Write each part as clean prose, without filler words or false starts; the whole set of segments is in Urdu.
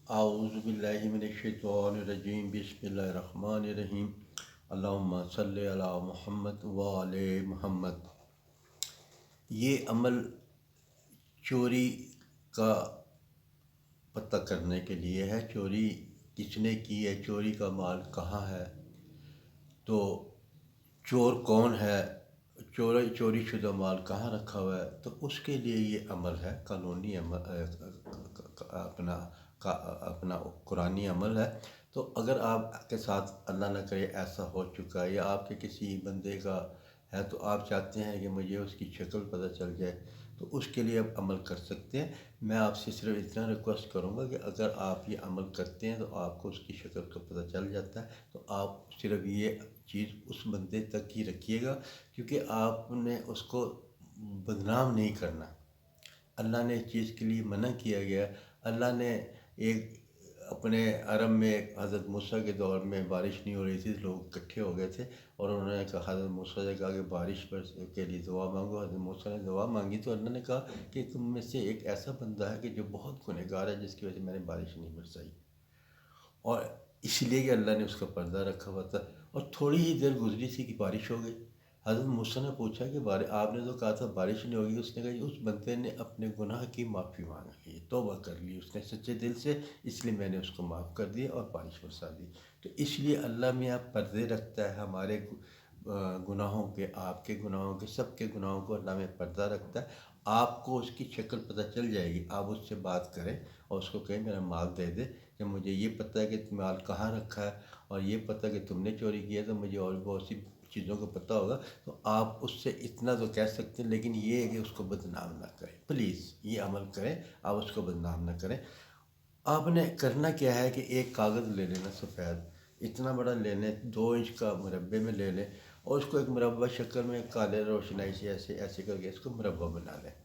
اعوذ باللہ من الشیطان الرجیم بسم اللہ الرحمن الرحیم اللہم صلی علی محمد وعلی محمد۔ یہ عمل چوری کا پتہ کرنے کے لیے ہے، چوری کس نے کی ہے، چوری کا مال کہاں ہے، تو چور کون ہے، چوری شدہ مال کہاں رکھا ہوا ہے، تو اس کے لیے یہ عمل ہے، قانونی عمل اپنا قرآنی عمل ہے۔ تو اگر آپ کے ساتھ اللہ نہ کرے ایسا ہو چکا ہے یا آپ کے کسی بندے کا ہے تو آپ چاہتے ہیں کہ مجھے اس کی شکل پتہ چل جائے، تو اس کے لیے آپ عمل کر سکتے ہیں۔ میں آپ سے صرف اتنا ریکویسٹ کروں گا کہ اگر آپ یہ عمل کرتے ہیں تو آپ کو اس کی شکل کا پتہ چل جاتا ہے، تو آپ صرف یہ چیز اس بندے تک ہی رکھیے گا، کیونکہ آپ نے اس کو بدنام نہیں کرنا۔ اللہ نے اس چیز کے لیے منع کیا گیا۔ اللہ نے ایک اپنے عرب میں حضرت موسیٰ کے دور میں بارش نہیں ہو رہی تھی، لوگ اکٹھے ہو گئے تھے اور انہوں نے کہا، حضرت موسیٰ سے کہا کہ بارش پر کے لیے دعا مانگو۔ حضرت موسیٰ نے دعا مانگی تو اللہ نے کہا کہ تم میں سے ایک ایسا بندہ ہے کہ جو بہت گنہگار ہے، جس کی وجہ سے میں نے بارش نہیں برسائی، اور اس لیے کہ اللہ نے اس کا پردہ رکھا ہوا تھا، اور تھوڑی ہی دیر گزری تھی کہ بارش ہو گئی۔ حضرت موسیٰ نے پوچھا کہ آپ نے تو کہا تھا بارش نہیں ہوگی۔ اس نے کہا کہ اس بندے نے اپنے گناہ کی معافی مانگ لی، توبہ کر لی اس نے سچے دل سے، اس لیے میں نے اس کو معاف کر دیا اور بارش برسا دی۔ تو اس لیے اللہ میاں پردے رکھتا ہے ہمارے گناہوں کے، آپ کے گناہوں کے، سب کے گناہوں کو اللہ میں پردہ رکھتا ہے۔ آپ کو اس کی شکل پتہ چل جائے گی، آپ اس سے بات کریں اور اس کو کہیں میرا مال دے دے، کہ مجھے یہ پتہ ہے کہ مال کہاں رکھا ہے، اور یہ پتہ کہ تم نے چوری کیا، تو مجھے اور بہت سی چیزوں کا پتہ ہوگا۔ تو آپ اس سے اتنا تو کہہ سکتے ہیں، لیکن یہ ہے کہ اس کو بدنام نہ کریں، پلیز یہ عمل کریں، آپ اس کو بدنام نہ کریں۔ آپ نے کرنا کیا ہے کہ ایک کاغذ لے لینا سفید، اتنا بڑا لے لیں، 2 انچ کا مربع میں لے لیں، اور اس کو ایک مربع شکل میں کالے روشنائی سے ایسے کر کے اس کو مربع بنا لیں،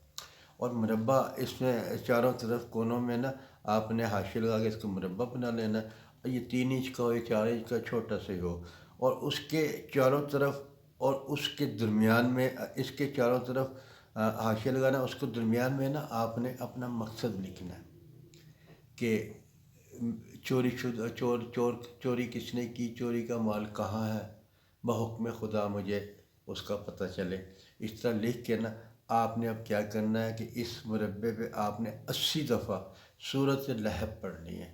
اور مربع اس میں چاروں طرف کونوں میں نا آپ نے حاشیہ لگا کے اس کو مربع بنا لینا۔ یہ 3 انچ کا ہو یا 4 انچ کا، چھوٹا سا ہی ہو، اور اس کے چاروں طرف اور اس کے درمیان میں، اس کے چاروں طرف حاشیہ لگانا، اس کو درمیان میں نا آپ نے اپنا مقصد لکھنا ہے کہ چوری کس نے کی، چوری کا مال کہاں ہے، بحکم خدا مجھے اس کا پتہ چلے۔ اس طرح لکھ کے نا آپ نے اب کیا کرنا ہے کہ اس مربع پہ آپ نے 80 دفعہ سورۃ لہب پڑھنی ہے۔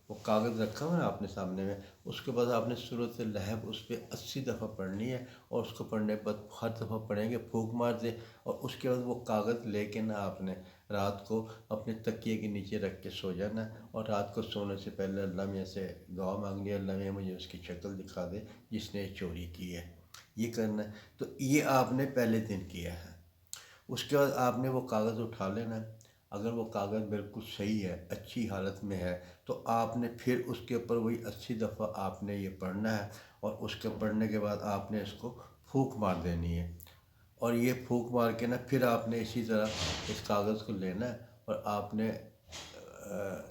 وہ کاغذ رکھا ہوا ہے آپ نے سامنے میں، اس کے بعد آپ نے سورۃ لہب اس پہ 80 دفعہ پڑھنی ہے، اور اس کو پڑھنے کے بعد ہر دفعہ پڑھیں گے پھونک مار دیں، اور اس کے بعد وہ کاغذ لے کے نا آپ نے رات کو اپنے تکیے کے نیچے رکھ کے سو جانا، اور رات کو سونے سے پہلے اللہ میاں سے دعا مانگنی ہے، اللہ میاں مجھے اس کی شکل دکھا دے جس نے چوری کی ہے، یہ کرنا ہے۔ تو یہ آپ نے پہلے دن کیا ہے۔ اس کے بعد آپ نے وہ کاغذ اٹھا لینا ہے، اگر وہ کاغذ بالکل صحیح ہے، اچھی حالت میں ہے، تو آپ نے پھر اس کے اوپر وہی 80 دفعہ آپ نے یہ پڑھنا ہے، اور اس کے پڑھنے کے بعد آپ نے اس کو پھونک مار دینی ہے، اور یہ پھونک مار کے نا پھر آپ نے اسی طرح اس کاغذ کو لینا ہے اور آپ نے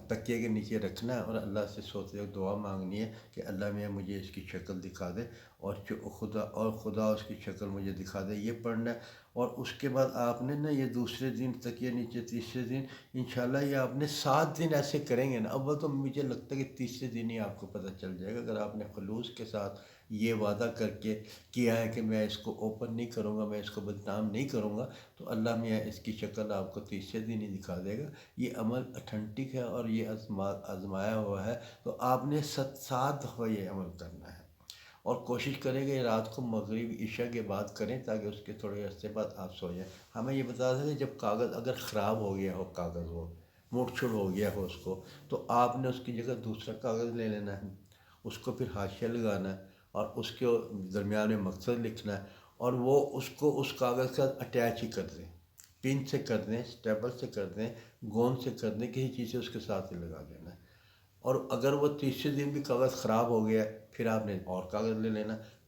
تکیے کے نیچے رکھنا ہے، اور اللہ سے سوتے وقت دعا مانگنی ہے کہ اللہ میاں مجھے اس کی شکل دکھا دے، اور خدا اس کی شکل مجھے دکھا دے، یہ پڑھنا ہے۔ اور اس کے بعد آپ نے نا یہ دوسرے دن تکیے نیچے، تیسرے دن انشاءاللہ یہ آپ نے 7 دن ایسے کریں گے نا، اول تو مجھے لگتا ہے کہ تیسرے دن ہی آپ کو پتہ چل جائے گا، اگر آپ نے خلوص کے ساتھ یہ وعدہ کر کے کیا ہے کہ میں اس کو اوپن نہیں کروں گا، میں اس کو بدنام نہیں کروں گا، تو اللہ میاں اس کی شکل آپ کو تیسرے دن ہی دکھا دے گا۔ یہ عمل اتھینٹک ہے اور یہ آزمایا ہوا ہے، تو آپ نے 7 دفعہ یہ عمل کرنا ہے، اور کوشش کریں کہ رات کو مغرب عشاء کے بعد کریں تاکہ اس کے تھوڑے عرصے بعد آپ سو جائیں۔ ہمیں یہ بتا دیں کہ جب کاغذ اگر خراب ہو گیا ہو، کاغذ وہ موڑ چھڑ ہو گیا ہو اس کو، تو آپ نے اس کی جگہ دوسرا کاغذ لے لینا ہے، اس کو پھر حاشیہ لگانا ہے، اور اس کے درمیان میں مقصد لکھنا ہے، اور وہ اس کو اس کاغذ کا اٹیچ ہی کر دیں، پن سے کر دیں، اسٹیپل سے کر دیں، گوند سے کر دیں، کسی چیز سے اس کے ساتھ ہی لگا دینا ہے۔ اور اگر وہ تیسرے دن بھی کاغذ خراب ہو گیا، پھر آپ نے اور کاغذ لے لینا،